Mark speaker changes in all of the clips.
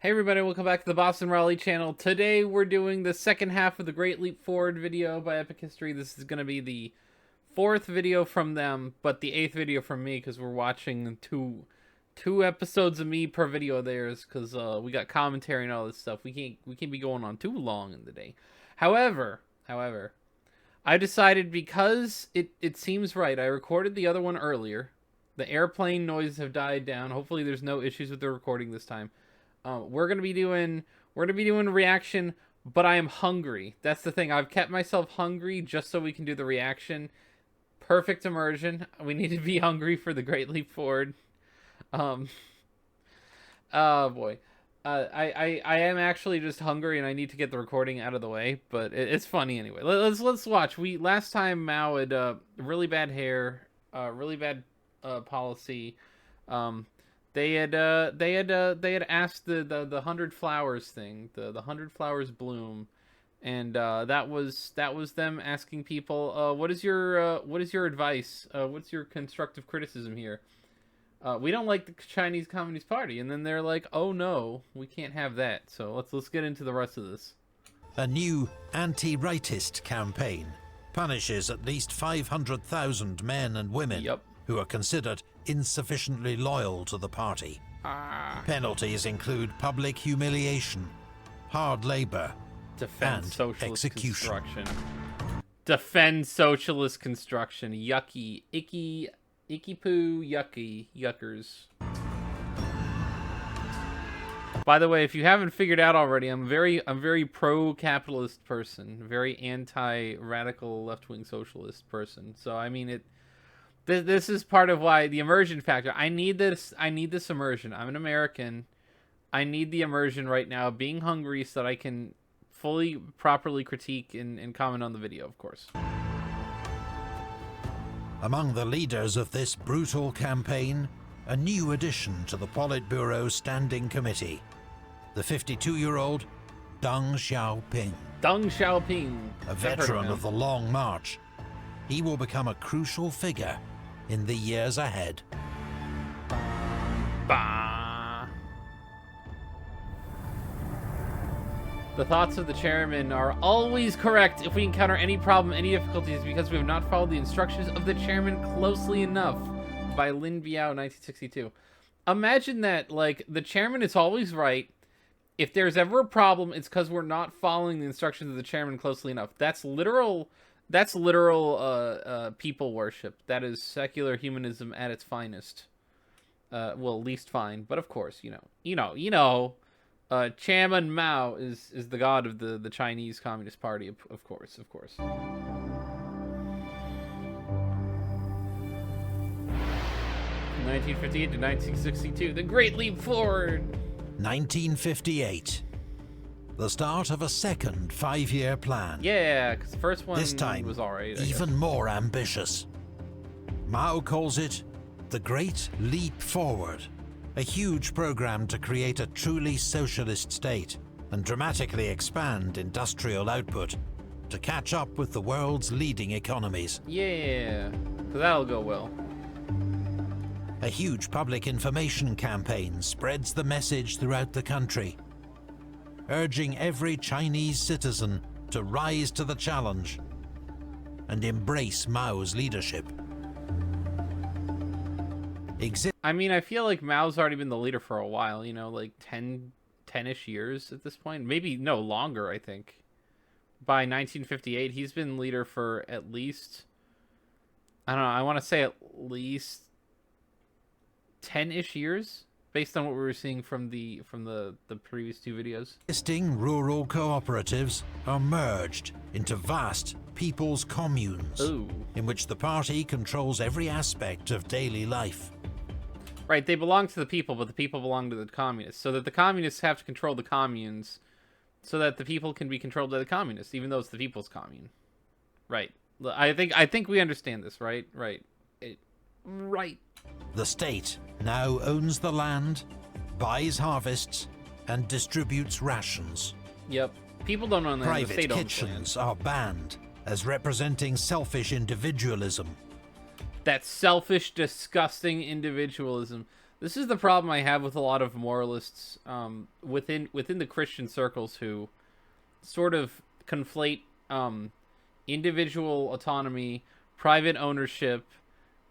Speaker 1: Hey everybody, welcome back to the Boston-Raleigh channel. Today we're doing the second half of the Great Leap Forward video by Epic History. This is going to be the fourth video from them, but the eighth video from me because we're watching two episodes of me per video of theirs because we got commentary and all this stuff. We can't be going on too long in the day. However, I decided because it seems right. I recorded the other one earlier. The airplane noises have died down. Hopefully there's no issues with the recording this time. We're gonna be doing a reaction, but I am hungry. That's the thing. I've kept myself hungry just so we can do the reaction. Perfect immersion. We need to be hungry for the Great Leap Forward. Oh boy. I am actually just hungry and I need to get the recording out of the way, but it's funny anyway. Let's watch. Last time Mao had really bad hair, really bad policy. They had asked the 100 flowers thing, the 100 flowers bloom, and that was them asking people, what is your advice? What's your constructive criticism here? We don't like the Chinese Communist Party, and then they're like, oh no, we can't have that. So let's get into the rest of this.
Speaker 2: A new anti-rightist campaign punishes at least 500,000 men and women who are considered insufficiently loyal to the party. Penalties include public humiliation, hard labor,
Speaker 1: Defend
Speaker 2: and
Speaker 1: socialist
Speaker 2: execution.
Speaker 1: construction. Defend socialist construction. Yucky, icky poo, yuckers. By the way, if you haven't figured out already, I'm very pro-capitalist person, very anti-radical left-wing socialist person. So I mean this is part of why the immersion factor. I need this immersion. I'm an American. I need the immersion right now, being hungry so that I can fully, properly critique and comment on the video, of course.
Speaker 2: Among the leaders of this brutal campaign, a new addition to the Politburo Standing Committee, the 52-year-old Deng Xiaoping.
Speaker 1: Deng Xiaoping.
Speaker 2: A veteran of the Long March. He will become a crucial figure in the years ahead.
Speaker 1: Bah. The thoughts of the chairman are always correct. If we encounter any problem, any difficulties, because we have not followed the instructions of the chairman closely enough. By Lin Biao, 1962. Imagine that, like, the chairman is always right. If there's ever a problem, it's because we're not following the instructions of the chairman closely enough. That's literal people worship. That is secular humanism at its finest. Well, least fine, but of course, Chairman Mao is the god of the Chinese Communist Party, of course. 1958 to 1962, the Great Leap Forward.
Speaker 2: 1958. The start of a second 5-year plan.
Speaker 1: Yeah, because the first one
Speaker 2: this time
Speaker 1: was alright.
Speaker 2: Even more ambitious. Mao calls it the Great Leap Forward, a huge program to create a truly socialist state and dramatically expand industrial output to catch up with the world's leading economies.
Speaker 1: Yeah, that'll go well.
Speaker 2: A huge public information campaign spreads the message throughout the country, urging every Chinese citizen to rise to the challenge and embrace Mao's leadership.
Speaker 1: I mean, I feel like Mao's already been the leader for a while, like 10-ish years at this point. Maybe, no, longer, I think. By 1958, he's been leader for at least, I don't know, I want to say at least 10-ish years, based on what we were seeing from the previous two videos.
Speaker 2: Existing rural cooperatives are merged into vast people's communes.
Speaker 1: Ooh.
Speaker 2: In which the party controls every aspect of daily life.
Speaker 1: Right, they belong to the people, but the people belong to the communists. So that the communists have to control the communes, so that the people can be controlled by the communists, even though it's the people's commune. Right. I think we understand this, right? Right. Right.
Speaker 2: The state now owns the land, buys harvests, and distributes rations.
Speaker 1: Yep. People don't own land.
Speaker 2: Private kitchens are banned as representing selfish individualism.
Speaker 1: That selfish, disgusting individualism. This is the problem I have with a lot of moralists within the Christian circles who sort of conflate individual autonomy, private ownership,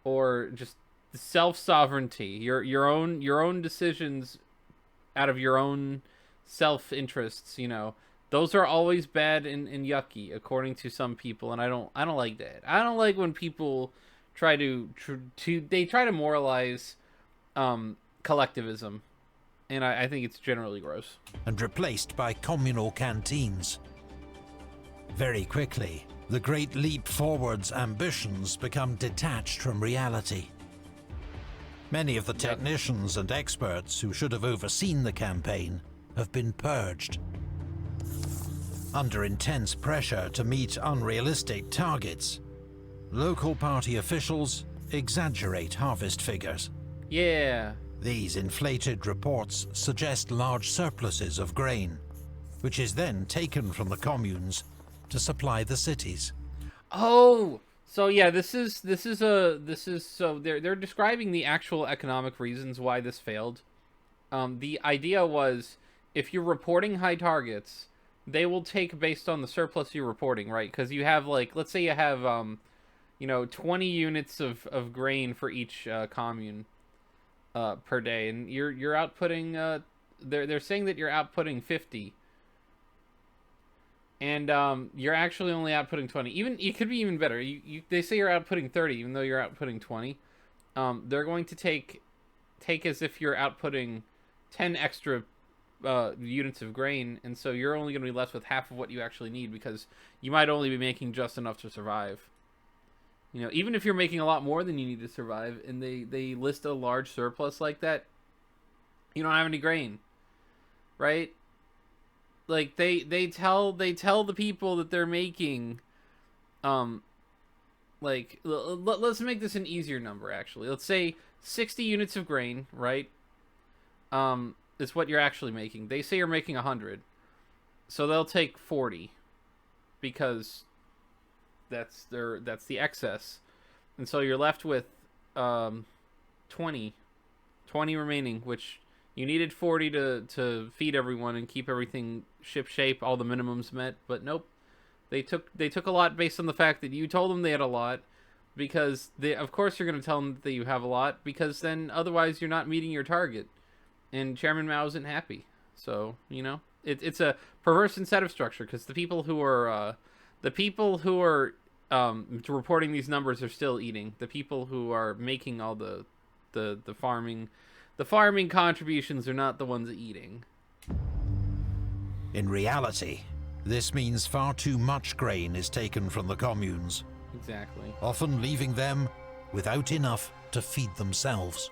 Speaker 1: or just self sovereignty, your own decisions out of your own self interests. Those are always bad and yucky, according to some people, and I don't like that. I don't like when people try to moralize collectivism, and I think it's generally gross.
Speaker 2: And replaced by communal canteens. Very quickly, the Great Leap Forward's ambitions become detached from reality. Many of the technicians and experts who should have overseen the campaign have been purged. Under intense pressure to meet unrealistic targets, local party officials exaggerate harvest figures.
Speaker 1: Yeah.
Speaker 2: These inflated reports suggest large surpluses of grain, which is then taken from the communes to supply the cities.
Speaker 1: Oh, so yeah, this is so they're describing the actual economic reasons why this failed. The idea was, if you're reporting high targets, they will take based on the surplus you're reporting, right? Because you have, like, let's say you have 20 units of grain for each commune per day, and you're outputting they're saying that you're outputting 50. And you're actually only outputting 20. Even it could be even better. They say you're outputting 30, even though you're outputting 20. They're going to take as if you're outputting 10 extra units of grain, and so you're only going to be left with half of what you actually need, because you might only be making just enough to survive. Even if you're making a lot more than you need to survive, and they list a large surplus like that, you don't have any grain, right? Like they tell the people that they're making, let's make this an easier number. Actually, let's say 60 units of grain, right? Is what you're actually making. They say you're making 100, so they'll take 40, because that's the excess, and so you're left with 20 remaining, which you needed 40 to feed everyone and keep everything ship shape, all the minimums met. But nope, they took a lot based on the fact that you told them they had a lot, because of course you're going to tell them that you have a lot, because then otherwise you're not meeting your target, and Chairman Mao isn't happy. So it's a perverse incentive structure, because the people who are reporting these numbers are still eating. The people who are making all the farming contributions are not the ones eating.
Speaker 2: In reality, this means far too much grain is taken from the communes.
Speaker 1: Exactly.
Speaker 2: Often leaving them without enough to feed themselves.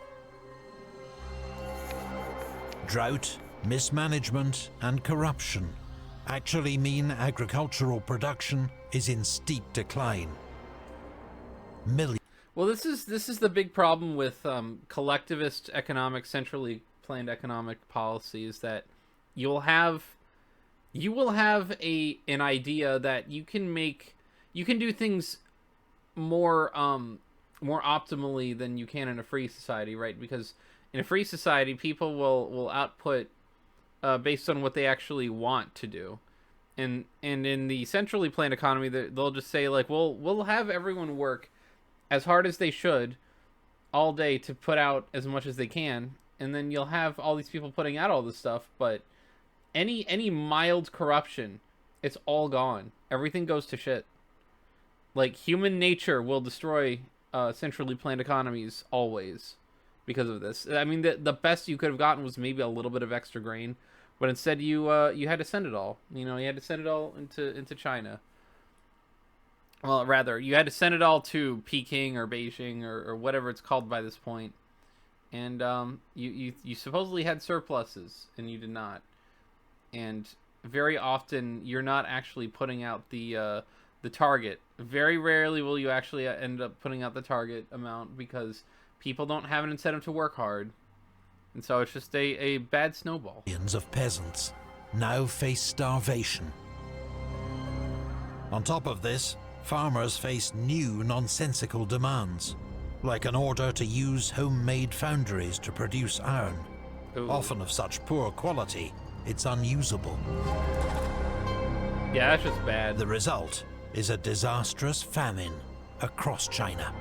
Speaker 2: Drought, mismanagement, and corruption actually mean agricultural production is in steep decline.
Speaker 1: Well, this is the big problem with collectivist economic, centrally planned economic policies, that you will have an idea that you can do things more optimally than you can in a free society, right? Because in a free society, people will output based on what they actually want to do. And in the centrally planned economy, they'll just say, like, we'll have everyone work as hard as they should all day to put out as much as they can, and then you'll have all these people putting out all this stuff, but any mild corruption, it's all gone. Everything goes to shit. Like, human nature will destroy centrally planned economies always because of this. I mean, the best you could have gotten was maybe a little bit of extra grain, but instead you had to send it all. You had to send it all into China. Well, rather, you had to send it all to Peking or Beijing or whatever it's called by this point. And you supposedly had surpluses, and you did not. And very often, you're not actually putting out the target. Very rarely will you actually end up putting out the target amount, because people don't have an incentive to work hard. And so it's just a bad snowball.
Speaker 2: Millions of peasants now face starvation. On top of this, farmers face new nonsensical demands. like an order to use homemade foundries to produce iron, often of such poor quality it's unusable.
Speaker 1: Yeah, that's just bad.
Speaker 2: The result is a disastrous famine across China.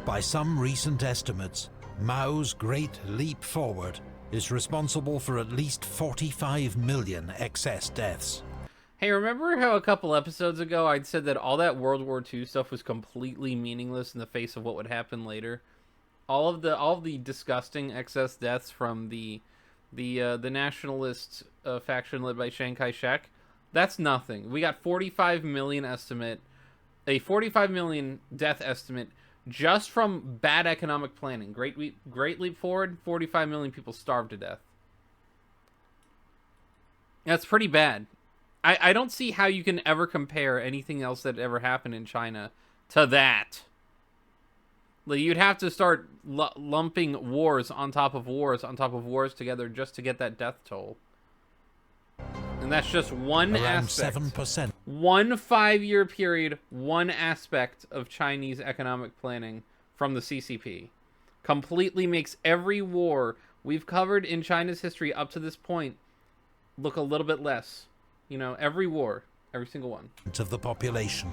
Speaker 2: By some recent estimates, Mao's Great Leap Forward is responsible for at least 45 million excess deaths.
Speaker 1: Hey, remember how a couple episodes ago I'd said that all that World War II stuff was completely meaningless in the face of what would happen later? All of the disgusting excess deaths from the nationalist faction led by Chiang Kai-shek, that's nothing. We got 45 million estimate, a 45 million death estimate just from bad economic planning. Great Leap Forward, 45 million people starved to death. That's pretty bad. I don't see how you can ever compare anything else that ever happened in China to that. Like, you'd have to start lumping wars on top of wars on top of wars together just to get that death toll. And that's just one aspect.
Speaker 2: 7%.
Speaker 1: 1 5-year period, one aspect of Chinese economic planning from the CCP. Completely makes every war we've covered in China's history up to this point look a little bit less. You know, every war, every single one.
Speaker 2: Of the population.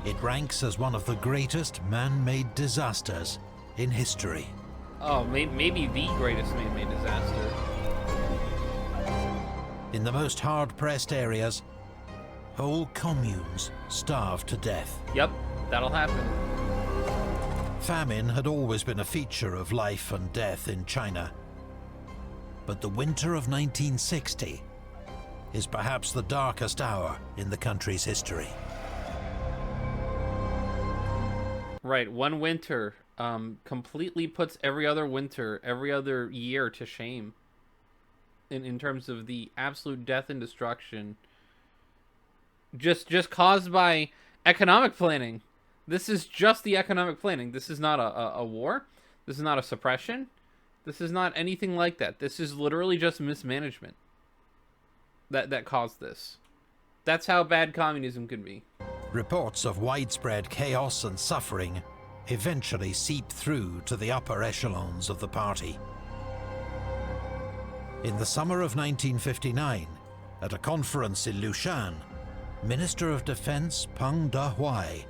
Speaker 2: It ranks as one of the greatest man-made disasters in history.
Speaker 1: Oh, maybe the greatest man-made disaster.
Speaker 2: In the most hard-pressed areas, whole communes starved to death.
Speaker 1: Yep, that'll happen.
Speaker 2: Famine had always been a feature of life and death in China. But the winter of 1960 is perhaps the darkest hour in the country's history.
Speaker 1: Right, one winter completely puts every other winter, every other year to shame. In terms of the absolute death and destruction. Just caused by economic planning. This is just the economic planning. This is not a war. This is not a suppression. This is not anything like that. This is literally just mismanagement that caused this. That's how bad communism can be.
Speaker 2: Reports of widespread chaos and suffering eventually seep through to the upper echelons of the party. In the summer of 1959, at a conference in Lushan, Minister of Defense Peng Dehuai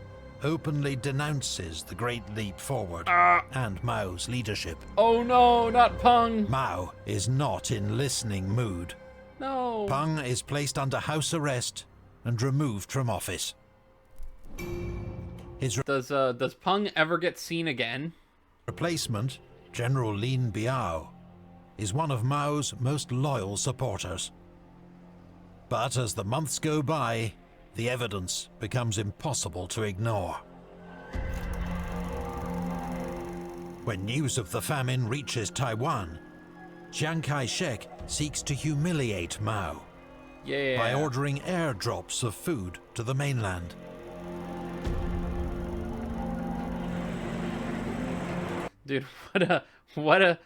Speaker 2: openly denounces the Great Leap Forward and Mao's leadership.
Speaker 1: Oh no, not Peng!
Speaker 2: Mao is not in listening mood.
Speaker 1: No.
Speaker 2: Peng is placed under house arrest and removed from office.
Speaker 1: Does Peng ever get seen again?
Speaker 2: Replacement, General Lin Biao, is one of Mao's most loyal supporters. But as the months go by, the evidence becomes impossible to ignore. When news of the famine reaches Taiwan, Chiang Kai-shek seeks to humiliate Mao by ordering airdrops of food to the mainland.
Speaker 1: Dude, what a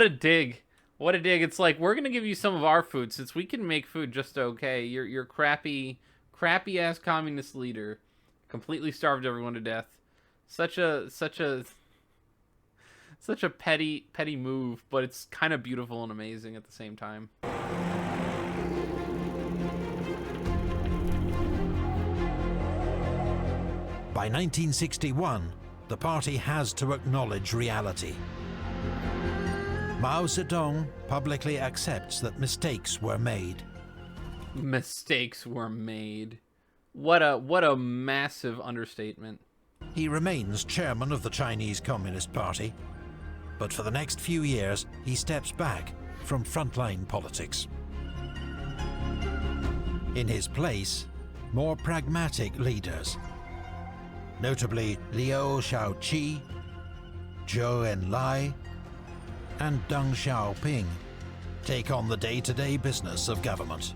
Speaker 1: dig. What a dig. It's like, we're going to give you some of our food since we can make food just okay. Your crappy ass communist leader completely starved everyone to death. Such a petty move, but it's kind of beautiful and amazing at the same time.
Speaker 2: By 1961, the party has to acknowledge reality. Mao Zedong publicly accepts that mistakes were made.
Speaker 1: Mistakes were made. What a massive understatement.
Speaker 2: He remains chairman of the Chinese Communist Party, but for the next few years he steps back from frontline politics. In his place, more pragmatic leaders, notably Liu Shaoqi, Zhou Enlai, and Deng Xiaoping, take on the day-to-day business of government.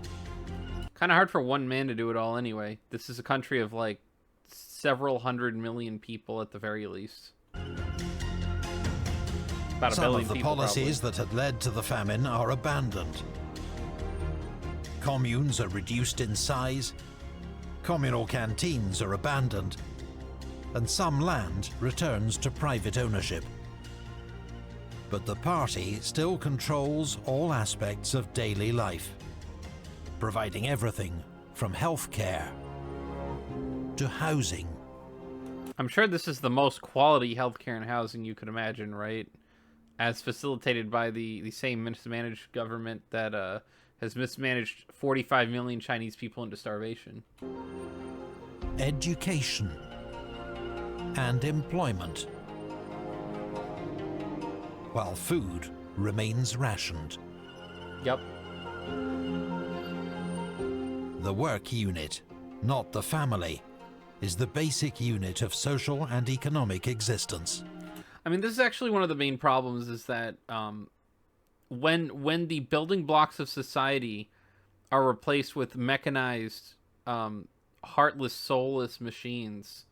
Speaker 1: Kind of hard for one man to do it all anyway. This is a country of like several 100 million people at the very least. About a
Speaker 2: Some
Speaker 1: billion
Speaker 2: of the
Speaker 1: people,
Speaker 2: policies
Speaker 1: probably.
Speaker 2: that had led to the famine are abandoned. Communes are reduced in size, communal canteens are abandoned, and some land returns to private ownership. But the party still controls all aspects of daily life, providing everything from healthcare to housing.
Speaker 1: I'm sure this is the most quality healthcare and housing you could imagine, right? As facilitated by the same mismanaged government that has mismanaged 45 million Chinese people into starvation.
Speaker 2: Education and employment, while food remains rationed.
Speaker 1: Yep.
Speaker 2: The work unit, not the family, is the basic unit of social and economic existence.
Speaker 1: I mean, this is actually one of the main problems, is that when the building blocks of society are replaced with mechanized, heartless, soulless machines,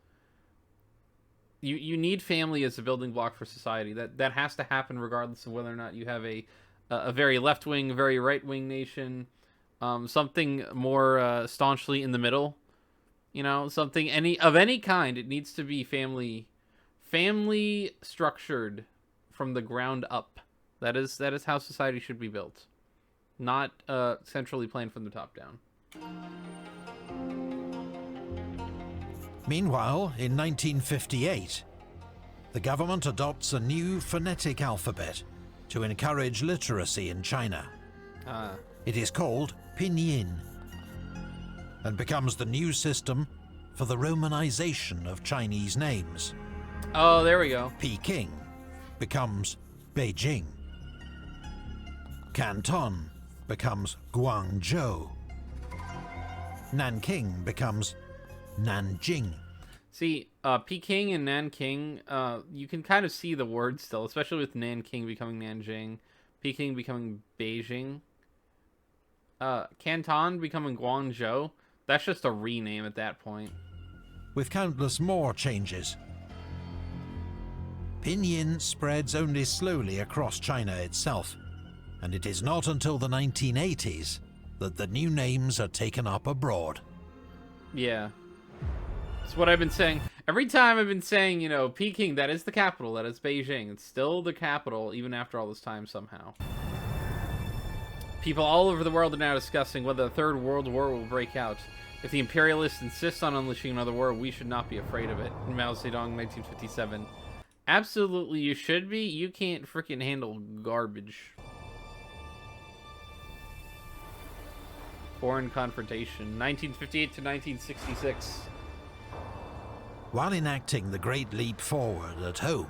Speaker 1: you need family as a building block for society. That has to happen regardless of whether or not you have a very left-wing, very right-wing nation, something more staunchly in the middle. You know, something of any kind. It needs to be family structured from the ground up. That is how society should be built, not centrally planned from the top down.
Speaker 2: Meanwhile, in 1958, the government adopts a new phonetic alphabet to encourage literacy in China. It is called Pinyin, and becomes the new system for the romanization of Chinese names.
Speaker 1: Oh, there we go.
Speaker 2: Peking becomes Beijing. Canton becomes Guangzhou. Nanking becomes Nanjing.
Speaker 1: See, Peking and Nanking, you can kind of see the word still, especially with Nanking becoming Nanjing, Peking becoming Beijing, Canton becoming Guangzhou. That's just a rename at that point.
Speaker 2: With countless more changes. Pinyin spreads only slowly across China itself, and it is not until the 1980s that the new names are taken up abroad.
Speaker 1: Yeah. That's what I've been saying. Every time I've been saying, you know, Peking, that is the capital, that is Beijing. It's still the capital, even after all this time somehow. People all over the world are now discussing whether a third world war will break out. If the imperialists insist on unleashing another war, we should not be afraid of it. Mao Zedong, 1957. Absolutely, you should be. You can't freaking handle garbage. Foreign confrontation, 1958 to 1966.
Speaker 2: While enacting the Great Leap Forward at home,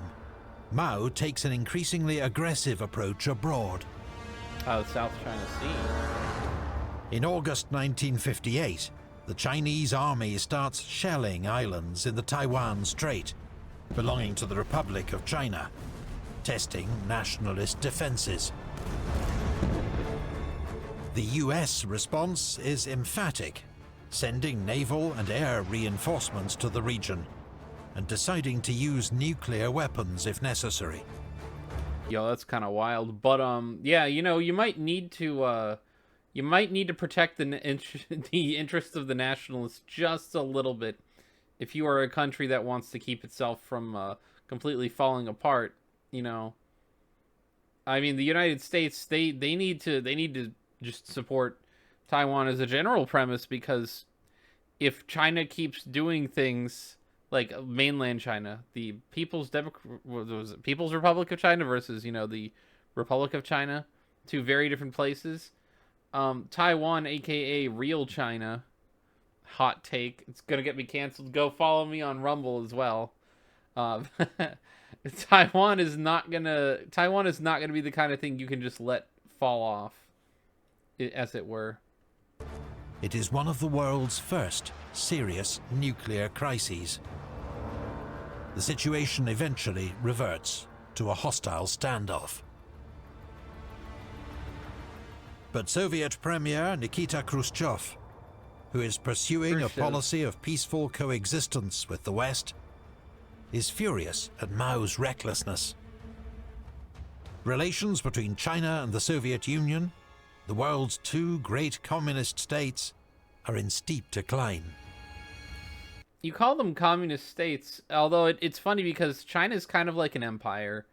Speaker 2: Mao takes an increasingly aggressive approach abroad.
Speaker 1: The South China Sea.
Speaker 2: In August 1958, the Chinese army starts shelling islands in the Taiwan Strait, belonging to the Republic of China, testing nationalist defenses. The US response is emphatic, sending naval and air reinforcements to the region, and deciding to use nuclear weapons if necessary.
Speaker 1: Yo, that's kind of wild. But yeah, you know, you might need to protect the interests of the nationalists just a little bit if you are a country that wants to keep itself from completely falling apart. You know, I mean, the United States, they need to just support Taiwan as a general premise, because if China keeps doing things like mainland China, the People's Republic of China versus, you know, the Republic of China, two very different places. Taiwan, aka real China, hot take, it's gonna get me canceled. Go follow me on Rumble as well. Taiwan is not gonna be the kind of thing you can just let fall off, as it were.
Speaker 2: It is one of the world's first serious nuclear crises. The situation eventually reverts to a hostile standoff. But Soviet Premier Nikita Khrushchev, who is pursuing a policy of peaceful coexistence with the West, is furious at Mao's recklessness. Relations between China and the Soviet Union the world's two great communist states are in steep decline.
Speaker 1: You call them communist states, although it's funny because China is kind of like an empire.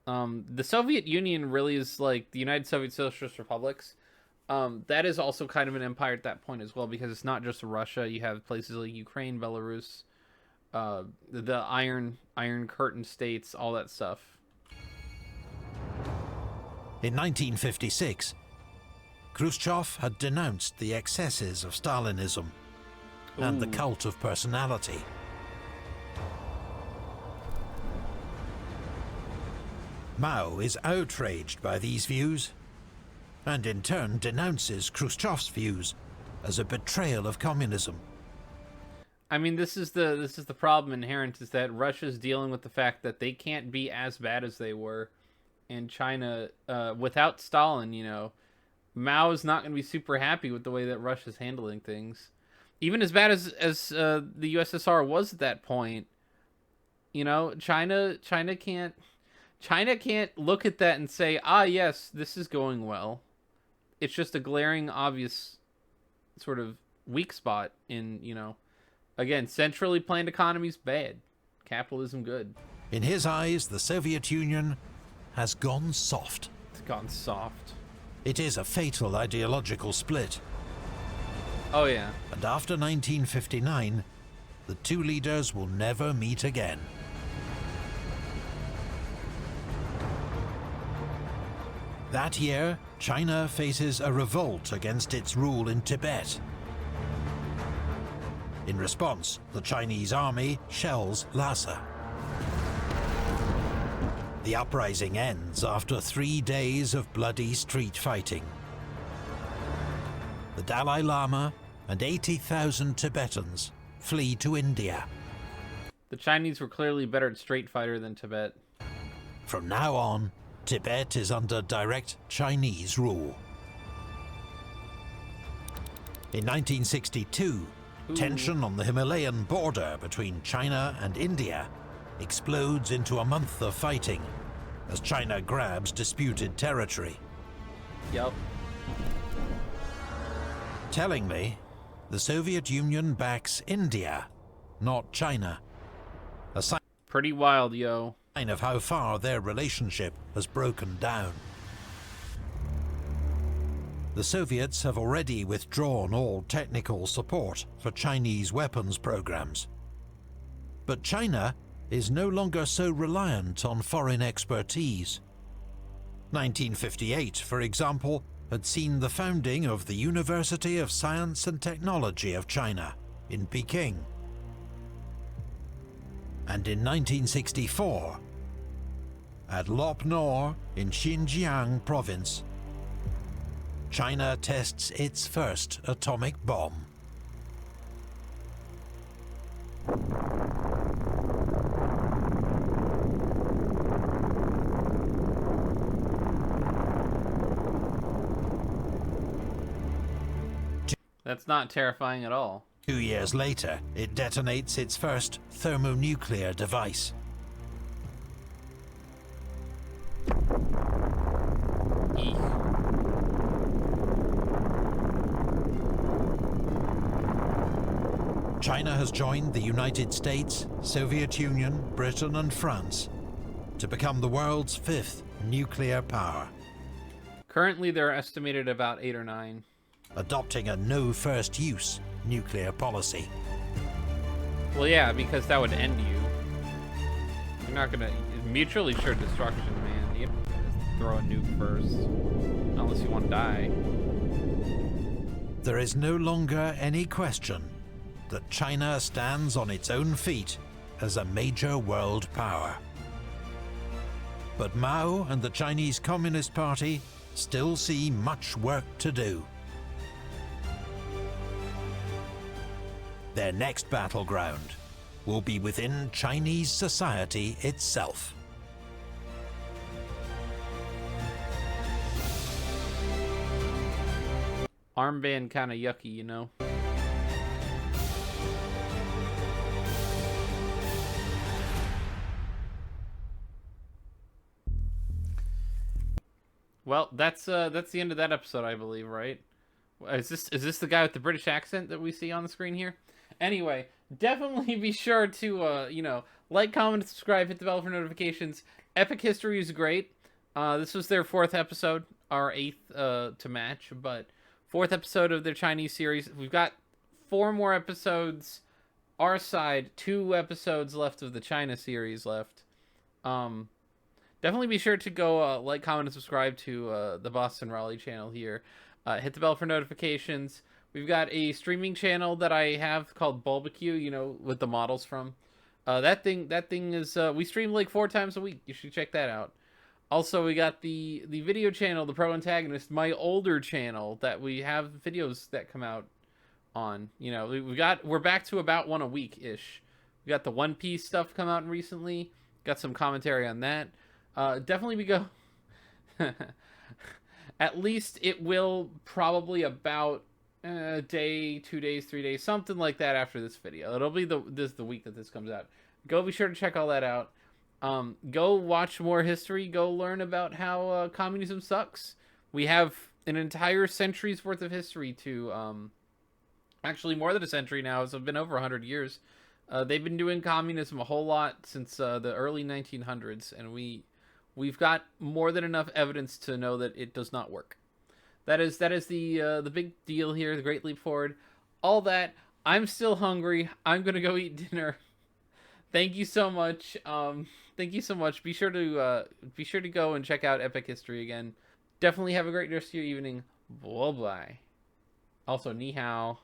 Speaker 1: The Soviet Union really is like the United Soviet Socialist Republics. That is also kind of an empire at that point as well, because it's not just Russia. You have places like Ukraine, Belarus, the Iron Curtain states, all that stuff.
Speaker 2: In 1956, Khrushchev had denounced the excesses of Stalinism and the cult of personality. Mao is outraged by these views, and in turn denounces Khrushchev's views as a betrayal of communism.
Speaker 1: I mean, this is the problem inherent, is that Russia's dealing with the fact that they can't be as bad as they were, and China, without Stalin, you know, Mao is not going to be super happy with the way that Russia's handling things. Even as bad as the USSR was at that point, you know, China can't look at that and say, ah, yes, this is going well. It's just a glaring, obvious sort of weak spot in, you know, again, centrally planned economy's bad, capitalism good.
Speaker 2: In his eyes, the Soviet Union has gone soft.
Speaker 1: It's gone soft.
Speaker 2: It is a fatal ideological split.
Speaker 1: Oh, yeah.
Speaker 2: And after 1959, the two leaders will never meet again. That year, China faces a revolt against its rule in Tibet. In response, the Chinese army shells Lhasa. The uprising ends after 3 days of bloody street fighting. The Dalai Lama and 80,000 Tibetans flee to India.
Speaker 1: The Chinese were clearly better at Street Fighter than Tibet.
Speaker 2: From now on, Tibet is under direct Chinese rule. In 1962, tension on the Himalayan border between China and India explodes into a month of fighting as China grabs disputed territory.
Speaker 1: Yep.
Speaker 2: Tellingly, the Soviet Union backs India, not China. A sign
Speaker 1: Pretty wild, yo.
Speaker 2: of how far their relationship has broken down. The Soviets have already withdrawn all technical support for Chinese weapons programs. But China is no longer so reliant on foreign expertise. 1958, for example, had seen the founding of the University of Science and Technology of China in Peking. And in 1964, at Lop Nor in Xinjiang province, China tests its first atomic bomb.
Speaker 1: That's not terrifying at all.
Speaker 2: 2 years later, it detonates its first thermonuclear device.
Speaker 1: Eek.
Speaker 2: China has joined the United States, Soviet Union, Britain and France to become the world's 5th nuclear power,
Speaker 1: Currently, they're estimated about 8 or 9.
Speaker 2: adopting a no-first-use nuclear policy.
Speaker 1: Well, yeah, because that would end you. You're not gonna... Mutually assured destruction, man. You don't just throw a nuke first. Unless you want to die.
Speaker 2: There is no longer any question that China stands on its own feet as a major world power. But Mao and the Chinese Communist Party still see much work to do. Their next battleground will be within Chinese society itself.
Speaker 1: Armband kind of yucky, you know? Well, that's the end of that episode, I believe, right? Is this the guy with the British accent that we see on the screen here? Anyway, definitely be sure to like, comment, subscribe, hit the bell for notifications. Epic History is great. This was their fourth episode, our eighth to match, but fourth episode of their Chinese series. We've got four more episodes. Our side, 2 episodes left of the China series left. Um, Definitely be sure to go like, comment, and subscribe to the Boston-Raleigh channel here. Hit the bell for notifications. We've got a streaming channel that I have called Bulbacue, with the models from. That thing is, we stream like 4 times a week. You should check that out. Also, we got the video channel, the Pro Antagonist, my older channel that we have videos that come out on. We're back to about one a week ish. We got the One Piece stuff come out recently. Got some commentary on that. Definitely we go. At least it will probably about a day, 2 days, 3 days, something like that after this video. It'll be the week that this comes out. Go be sure to check all that out. Go watch more history. Go learn about how communism sucks. We have an entire century's worth of history to actually more than a century now. It's been over 100 years. They've been doing communism a whole lot since the early 1900s, and we've got more than enough evidence to know that it does not work. That is the big deal here, the Great Leap Forward. All that. I'm still hungry. I'm gonna go eat dinner. Thank you so much. Thank you so much. Be sure to go and check out Epic History again. Definitely have a great rest of your evening. Bye bye. Also, ni hao.